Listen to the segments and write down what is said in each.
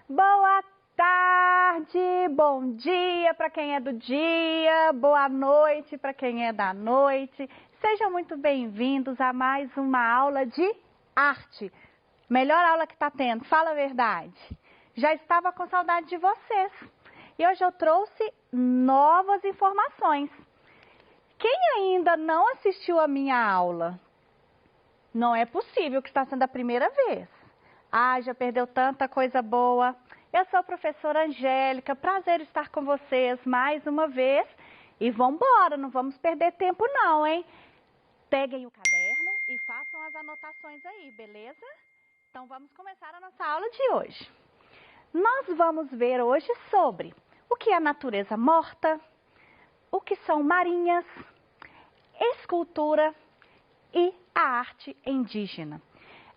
Boa tarde, bom dia para quem é do dia, boa noite para quem é da noite. Sejam muito bem-vindos a mais uma aula de arte. Melhor aula que está tendo, fala a verdade. Já estava com saudade de vocês e hoje eu trouxe novas informações. Quem ainda não assistiu a minha aula? Não é possível que está sendo a primeira vez. Ah, já perdeu tanta coisa boa. Eu sou a professora Angélica, prazer estar com vocês mais uma vez. E vamos embora, não vamos perder tempo não, hein? Peguem o caderno e façam as anotações aí, beleza? Então vamos começar a nossa aula de hoje. Nós vamos ver hoje sobre o que é natureza morta, o que são marinhas, escultura e a arte indígena.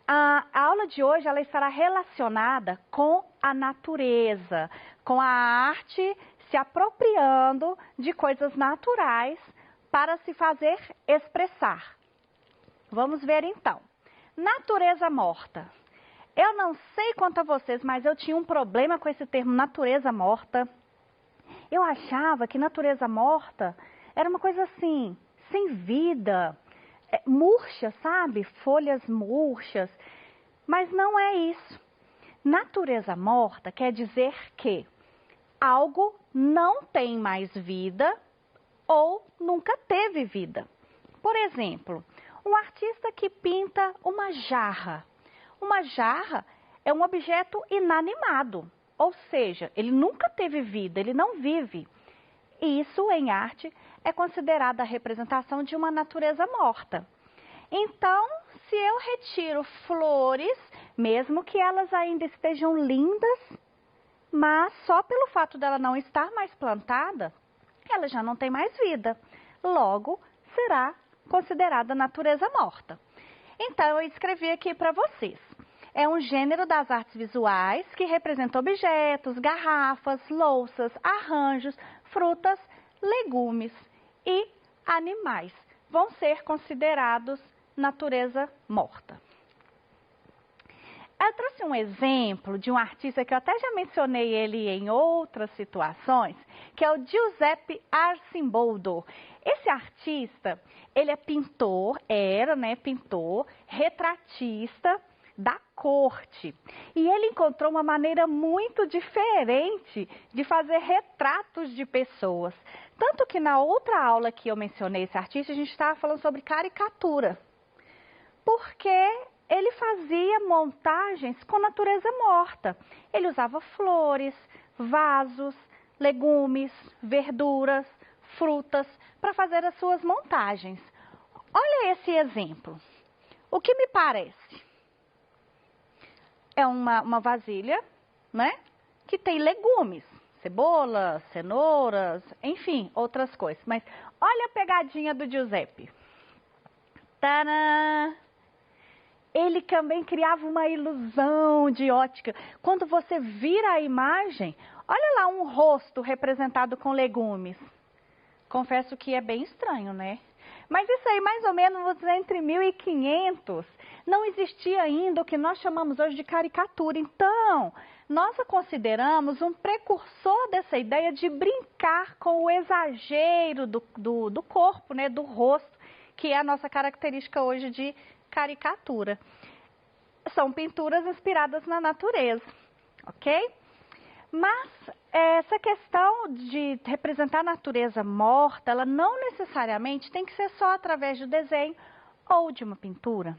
A aula de hoje ela estará relacionada com a natureza, com a arte se apropriando de coisas naturais para se fazer expressar. Vamos ver então. Natureza morta. Eu não sei quanto a vocês, mas eu tinha um problema com esse termo natureza morta. Eu achava que natureza morta era uma coisa assim, sem vida, murcha, sabe? Folhas murchas. Mas não é isso. Natureza morta quer dizer que algo não tem mais vida ou nunca teve vida. Por exemplo, um artista que pinta uma jarra. Uma jarra é um objeto inanimado, ou seja, ele nunca teve vida, ele não vive. E isso, em arte, é considerada a representação de uma natureza morta. Então, se eu retiro flores, mesmo que elas ainda estejam lindas, mas só pelo fato dela não estar mais plantada, ela já não tem mais vida. Logo, será considerada natureza morta. Então, eu escrevi aqui para vocês. É um gênero das artes visuais que representa objetos, garrafas, louças, arranjos, frutas, legumes e animais. Vão ser considerados natureza morta. Eu trouxe um exemplo de um artista que eu até já mencionei ele em outras situações, que é o Giuseppe Arcimboldo. Esse artista, ele é pintor, pintor, retratista da corte. E ele encontrou uma maneira muito diferente de fazer retratos de pessoas. Tanto que na outra aula que eu mencionei esse artista, a gente estava falando sobre caricatura. Porque ele fazia montagens com natureza morta. Ele usava flores, vasos, legumes, verduras, frutas para fazer as suas montagens. Olha esse exemplo. O que me parece? É uma vasilha, né? Que tem legumes, cebola, cenouras, enfim, outras coisas. Mas olha a pegadinha do Giuseppe. Tadã! Ele também criava uma ilusão de ótica. Quando você vira a imagem, olha lá um rosto representado com legumes. Confesso que é bem estranho, né? Mas isso aí, mais ou menos entre 1500, não existia ainda o que nós chamamos hoje de caricatura. Então, nós a consideramos um precursor dessa ideia de brincar com o exagero do corpo, né? Do rosto, que é a nossa característica hoje de caricatura. São pinturas inspiradas na natureza, ok? Mas essa questão de representar a natureza morta, ela não necessariamente tem que ser só através do desenho ou de uma pintura.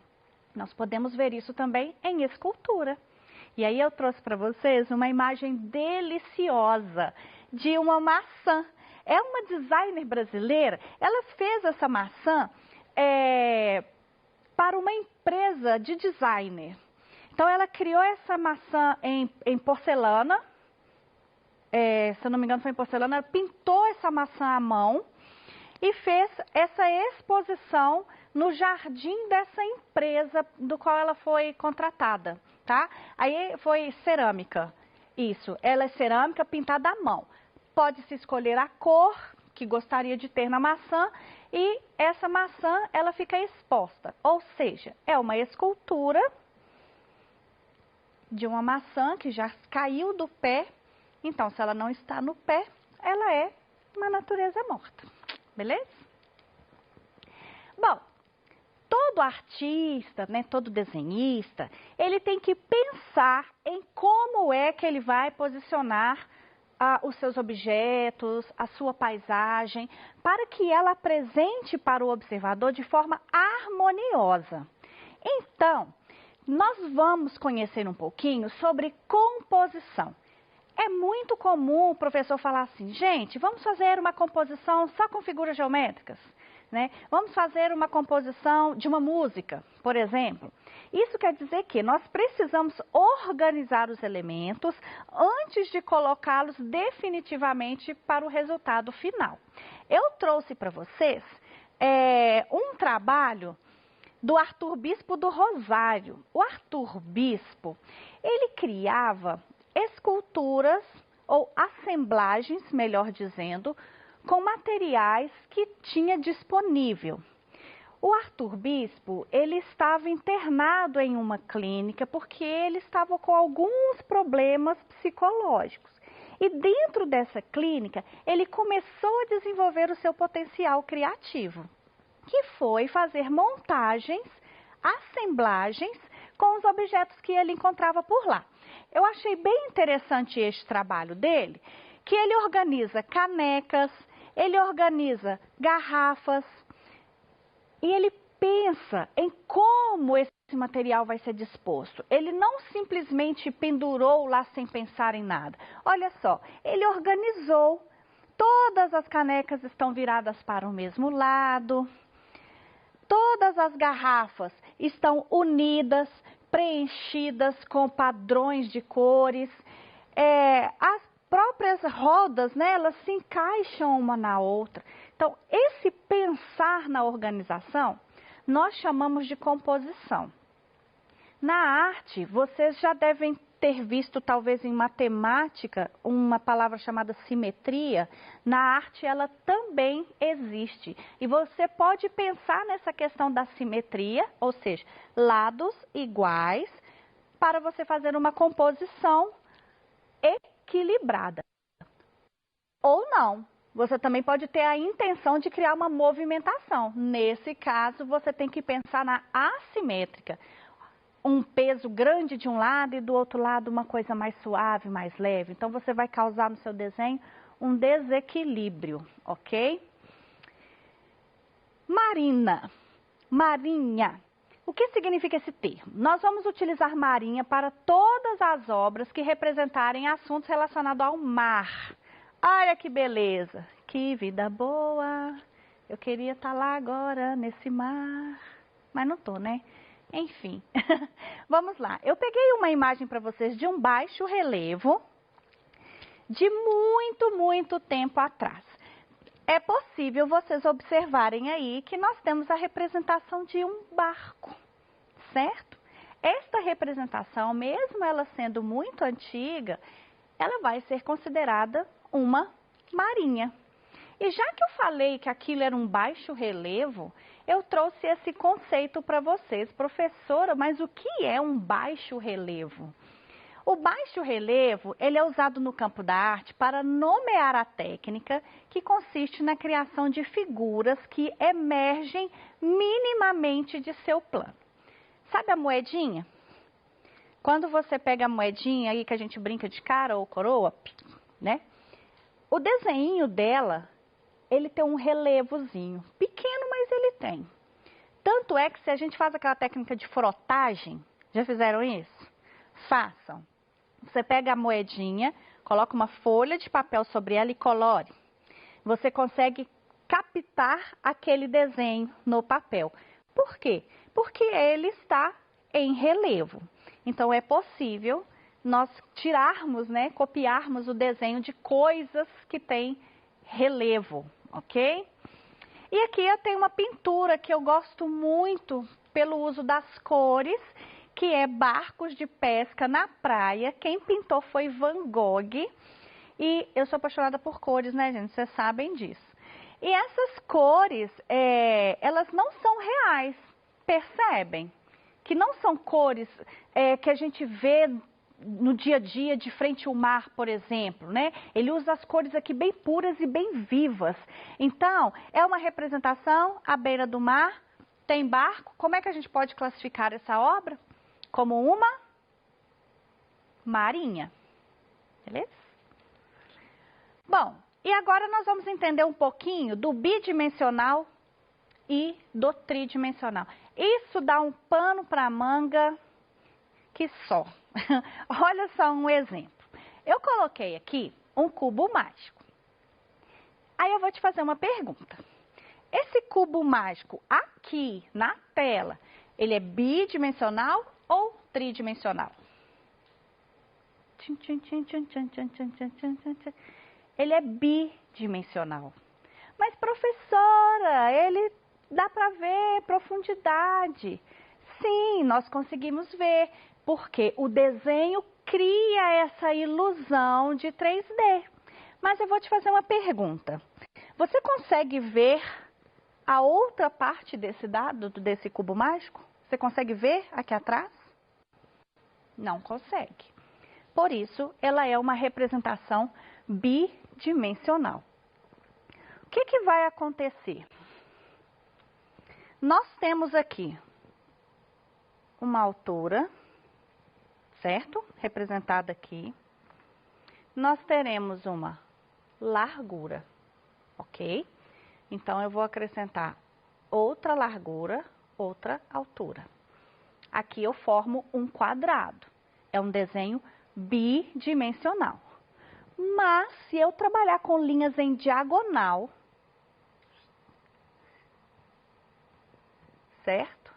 Nós podemos ver isso também em escultura. E aí eu trouxe para vocês uma imagem deliciosa de uma maçã. É uma designer brasileira, ela fez essa maçã para uma empresa de designer. Então, ela criou essa maçã em porcelana, se eu não me engano foi em porcelana, ela pintou essa maçã à mão e fez essa exposição no jardim dessa empresa do qual ela foi contratada, tá? Aí foi cerâmica, isso, ela é cerâmica pintada à mão. Pode-se escolher a cor, que gostaria de ter na maçã e essa maçã ela fica exposta, ou seja, é uma escultura de uma maçã que já caiu do pé, então se ela não está no pé, ela é uma natureza morta, beleza? Bom, todo artista, né, todo desenhista, ele tem que pensar em como é que ele vai posicionar os seus objetos, a sua paisagem, para que ela apresente para o observador de forma harmoniosa. Então, nós vamos conhecer um pouquinho sobre composição. É muito comum o professor falar assim, gente, vamos fazer uma composição só com figuras geométricas, né? Vamos fazer uma composição de uma música, por exemplo. Isso quer dizer que nós precisamos organizar os elementos antes de colocá-los definitivamente para o resultado final. Eu trouxe para vocês um trabalho do Arthur Bispo do Rosário. O Arthur Bispo, ele criava esculturas ou assemblagens, melhor dizendo, com materiais que tinha disponível. O Arthur Bispo, ele estava internado em uma clínica porque ele estava com alguns problemas psicológicos. E dentro dessa clínica, ele começou a desenvolver o seu potencial criativo, que foi fazer montagens, assemblagens com os objetos que ele encontrava por lá. Eu achei bem interessante este trabalho dele, que ele organiza canecas, ele organiza garrafas e ele pensa em como esse material vai ser disposto. Ele não simplesmente pendurou lá sem pensar em nada. Olha só, ele organizou, todas as canecas estão viradas para o mesmo lado, todas as garrafas estão unidas, preenchidas com padrões de cores, as próprias rodas, né, elas se encaixam uma na outra. Então, esse pensar na organização, nós chamamos de composição. Na arte, vocês já devem ter visto, talvez em matemática, uma palavra chamada simetria. Na arte, ela também existe. E você pode pensar nessa questão da simetria, ou seja, lados iguais, para você fazer uma composição equilibrada. Ou não. Você também pode ter a intenção de criar uma movimentação. Nesse caso, você tem que pensar na assimétrica. Um peso grande de um lado e do outro lado uma coisa mais suave, mais leve. Então, você vai causar no seu desenho um desequilíbrio, ok? Marina. Marinha. O que significa esse termo? Nós vamos utilizar marinha para todas as obras que representarem assuntos relacionados ao mar. Olha que beleza, que vida boa, eu queria estar lá agora nesse mar, mas não tô, né? Enfim, vamos lá. Eu peguei uma imagem para vocês de um baixo relevo de muito tempo atrás. É possível vocês observarem aí que nós temos a representação de um barco, certo? Esta representação, mesmo ela sendo muito antiga, ela vai ser considerada uma marinha. E já que eu falei que aquilo era um baixo relevo, eu trouxe esse conceito para vocês. Professora, mas o que é um baixo relevo? O baixo relevo, ele é usado no campo da arte para nomear a técnica que consiste na criação de figuras que emergem minimamente de seu plano. Sabe a moedinha? Quando você pega a moedinha aí que a gente brinca de cara ou coroa, né? O desenho dela, ele tem um relevozinho, pequeno, mas ele tem. Tanto é que se a gente faz aquela técnica de frotagem, já fizeram isso? Façam. Você pega a moedinha, coloca uma folha de papel sobre ela e colore. Você consegue captar aquele desenho no papel. Por quê? Porque ele está em relevo. Então, é possível nós tirarmos, né, copiarmos o desenho de coisas que têm relevo, ok? E aqui eu tenho uma pintura que eu gosto muito pelo uso das cores, que é barcos de pesca na praia. Quem pintou foi Van Gogh. E eu sou apaixonada por cores, né, gente? Vocês sabem disso. E essas cores, elas não são reais, percebem? Que não são cores que a gente vê no dia a dia de frente ao mar, por exemplo, né? Ele usa as cores aqui bem puras e bem vivas. Então, é uma representação à beira do mar, tem barco. Como é que a gente pode classificar essa obra? Como uma marinha, beleza? Bom, e agora nós vamos entender um pouquinho do bidimensional e do tridimensional. Isso dá um pano para manga que só. Olha só um exemplo. Eu coloquei aqui um cubo mágico. Aí eu vou te fazer uma pergunta. Esse cubo mágico aqui na tela, ele é bidimensional ou tridimensional? Ele é bidimensional. Mas, professora, ele dá para ver profundidade. Sim, nós conseguimos ver, porque o desenho cria essa ilusão de 3D. Mas eu vou te fazer uma pergunta. Você consegue ver a outra parte desse dado, desse cubo mágico? Você consegue ver aqui atrás? Não consegue. Por isso, ela é uma representação bidimensional. O que vai acontecer? Nós temos aqui uma altura, certo? Representada aqui. Nós teremos uma largura, ok? Então, eu vou acrescentar outra largura, outra altura. Aqui eu formo um quadrado. É um desenho bidimensional. Mas, se eu trabalhar com linhas em diagonal, certo?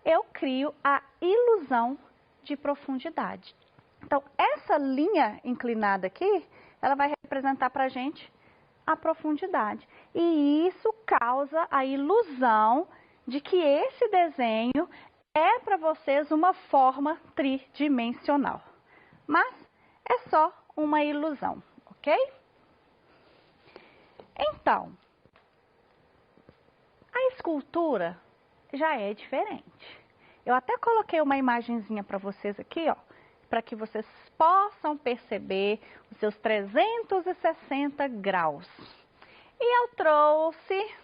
Eu crio a ilusão de profundidade. Então, essa linha inclinada aqui, ela vai representar para a gente a profundidade. E isso causa a ilusão de que esse desenho é para vocês uma forma tridimensional. Mas é só uma ilusão, ok? Então, a escultura já é diferente. Eu até coloquei uma imagenzinha para vocês aqui, ó, para que vocês possam perceber os seus 360 graus. E eu trouxe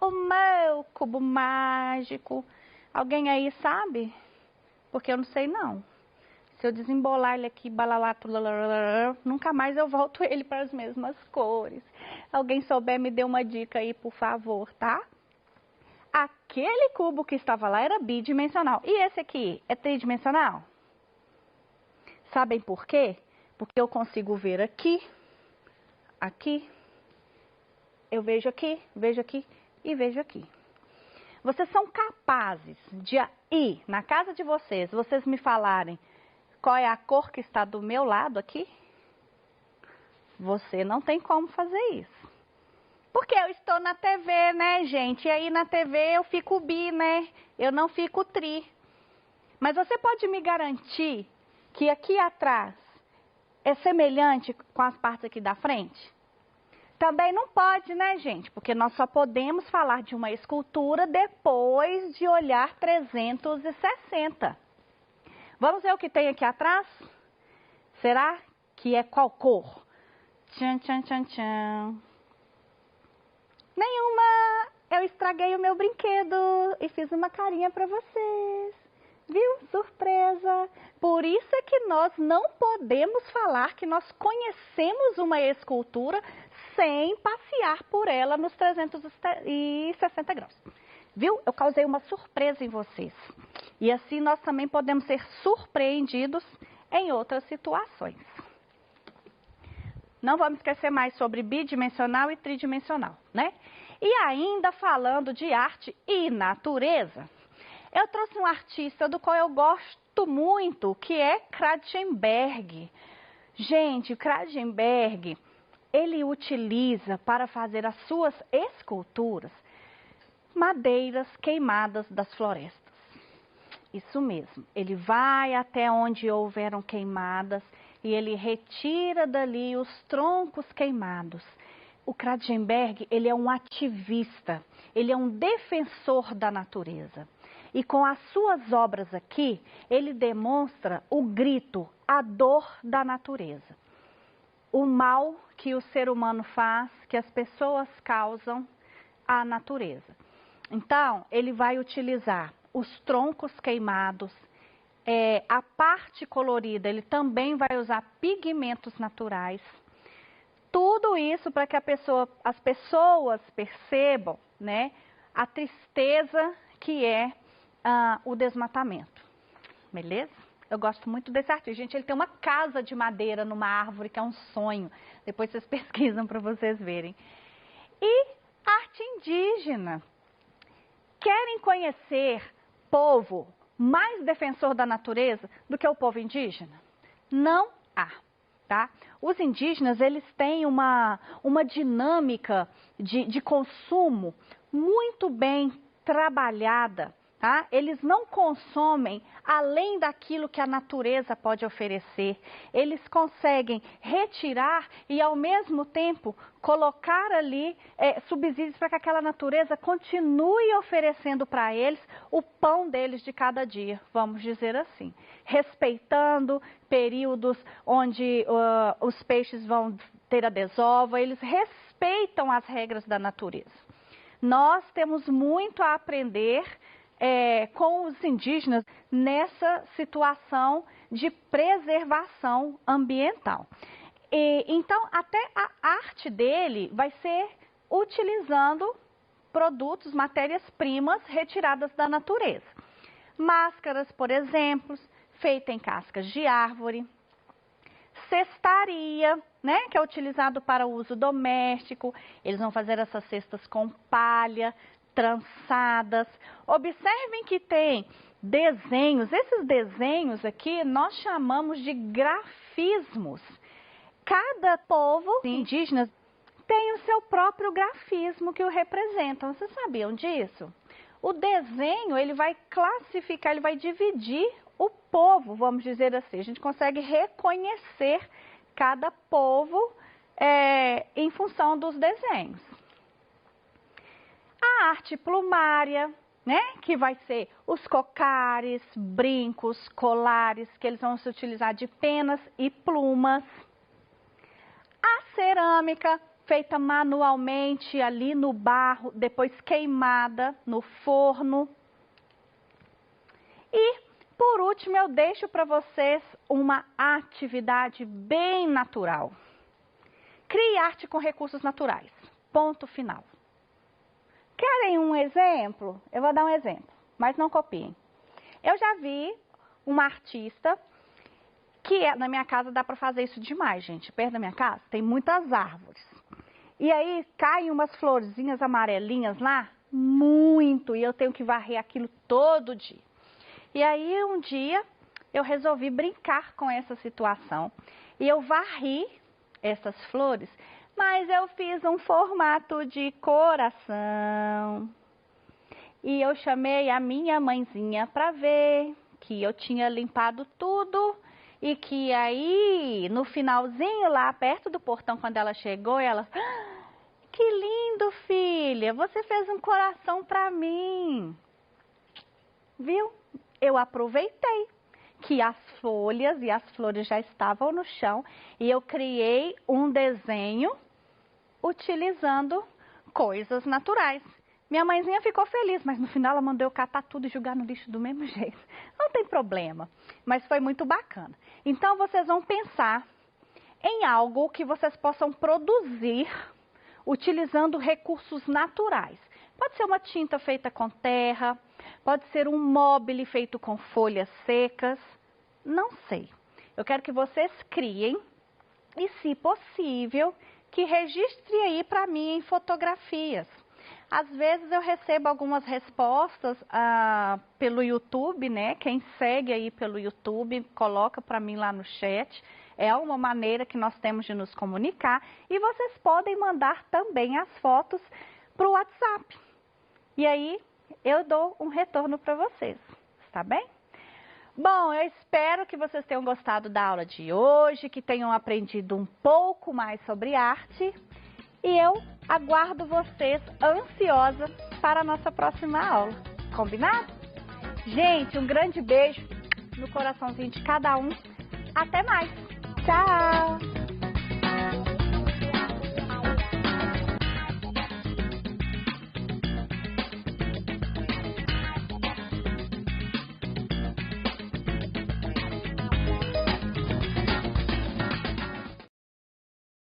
o meu cubo mágico. Alguém aí sabe? Porque eu não sei não. Se eu desembolar ele aqui, balalato, nunca mais eu volto ele para as mesmas cores. Alguém souber, me dê uma dica aí, por favor, tá? Aquele cubo que estava lá era bidimensional. E esse aqui é tridimensional? Sabem por quê? Porque eu consigo ver aqui, aqui, eu vejo aqui e vejo aqui. Vocês são capazes de ir na casa de vocês me falarem qual é a cor que está do meu lado aqui? Você não tem como fazer isso. Porque eu estou na TV, né, gente? E aí na TV eu fico bi, né? Eu não fico tri. Mas você pode me garantir que aqui atrás é semelhante com as partes aqui da frente? Também não pode, né, gente? Porque nós só podemos falar de uma escultura depois de olhar 360. Vamos ver o que tem aqui atrás? Será que é qual cor? Tchan, tchan, tchan, tchan. Nenhuma! Eu estraguei o meu brinquedo e fiz uma carinha para vocês. Viu? Surpresa! Por isso é que nós não podemos falar que nós conhecemos uma escultura sem passear por ela nos 360 graus. Viu? Eu causei uma surpresa em vocês. E assim nós também podemos ser surpreendidos em outras situações. Não vamos esquecer mais sobre bidimensional e tridimensional, né? E ainda falando de arte e natureza, eu trouxe um artista do qual eu gosto muito, que é Kratzenberg. Gente, Kratzenberg, ele utiliza para fazer as suas esculturas madeiras queimadas das florestas. Isso mesmo, ele vai até onde houveram queimadas e ele retira dali os troncos queimados. O Kratzenberg, ele é um ativista, ele é um defensor da natureza. E com as suas obras aqui, ele demonstra o grito, a dor da natureza. O mal que o ser humano faz, que as pessoas causam à natureza. Então, ele vai utilizar os troncos queimados, a parte colorida, ele também vai usar pigmentos naturais. Tudo isso para que as pessoas percebam, né, a tristeza que é o desmatamento. Beleza? Eu gosto muito desse artista. Gente, ele tem uma casa de madeira numa árvore que é um sonho. Depois vocês pesquisam para vocês verem. E arte indígena. Querem conhecer povo mais defensor da natureza do que o povo indígena? Não há, tá? Os indígenas, eles têm uma dinâmica de consumo muito bem trabalhada, tá? Eles não consomem além daquilo que a natureza pode oferecer. Eles conseguem retirar e, ao mesmo tempo, colocar ali subsídios para que aquela natureza continue oferecendo para eles o pão deles de cada dia, vamos dizer assim. Respeitando períodos onde os peixes vão ter a desova, eles respeitam as regras da natureza. Nós temos muito a aprender com os indígenas nessa situação de preservação ambiental. Então, até a arte dele vai ser utilizando produtos, matérias-primas retiradas da natureza. Máscaras, por exemplo, feitas em cascas de árvore. Cestaria, né, que é utilizado para uso doméstico. Eles vão fazer essas cestas com palha, trançadas. Observem que tem desenhos. Esses desenhos aqui nós chamamos de grafismos. Cada povo indígena tem o seu próprio grafismo que o representam. Vocês sabiam disso? O desenho, ele vai classificar, ele vai dividir o povo, vamos dizer assim. A gente consegue reconhecer cada povo em função dos desenhos. A arte plumária, né, que vai ser os cocares, brincos, colares, que eles vão se utilizar de penas e plumas. A cerâmica, feita manualmente ali no barro, depois queimada no forno. E, por último, eu deixo para vocês uma atividade bem natural. Crie arte com recursos naturais. Ponto final. Querem um exemplo? Eu vou dar um exemplo, mas não copiem. Eu já vi uma artista que na minha casa dá para fazer isso demais, gente. Perto da minha casa tem muitas árvores. E aí caem umas florzinhas amarelinhas lá, muito, e eu tenho que varrer aquilo todo dia. E aí um dia eu resolvi brincar com essa situação e eu varri essas flores, mas eu fiz um formato de coração. E eu chamei a minha mãezinha para ver que eu tinha limpado tudo e que aí no finalzinho lá perto do portão, quando ela chegou, ela: "Que lindo, filha, você fez um coração para mim." Viu? Eu aproveitei que as folhas e as flores já estavam no chão e eu criei um desenho utilizando coisas naturais. Minha mãezinha ficou feliz, mas no final ela mandou eu catar tudo e jogar no lixo do mesmo jeito. Não tem problema, mas foi muito bacana. Então vocês vão pensar em algo que vocês possam produzir utilizando recursos naturais. Pode ser uma tinta feita com terra, pode ser um mobile feito com folhas secas, não sei. Eu quero que vocês criem e, se possível, que registre aí para mim em fotografias. Às vezes eu recebo algumas respostas pelo YouTube, né? Quem segue aí pelo YouTube, coloca para mim lá no chat. É uma maneira que nós temos de nos comunicar. E vocês podem mandar também as fotos para o WhatsApp. E aí eu dou um retorno para vocês, está bem? Bom, eu espero que vocês tenham gostado da aula de hoje, que tenham aprendido um pouco mais sobre arte. e eu aguardo vocês ansiosa para a nossa próxima aula. Combinado? Gente, um grande beijo no coraçãozinho de cada um. Até mais. Tchau!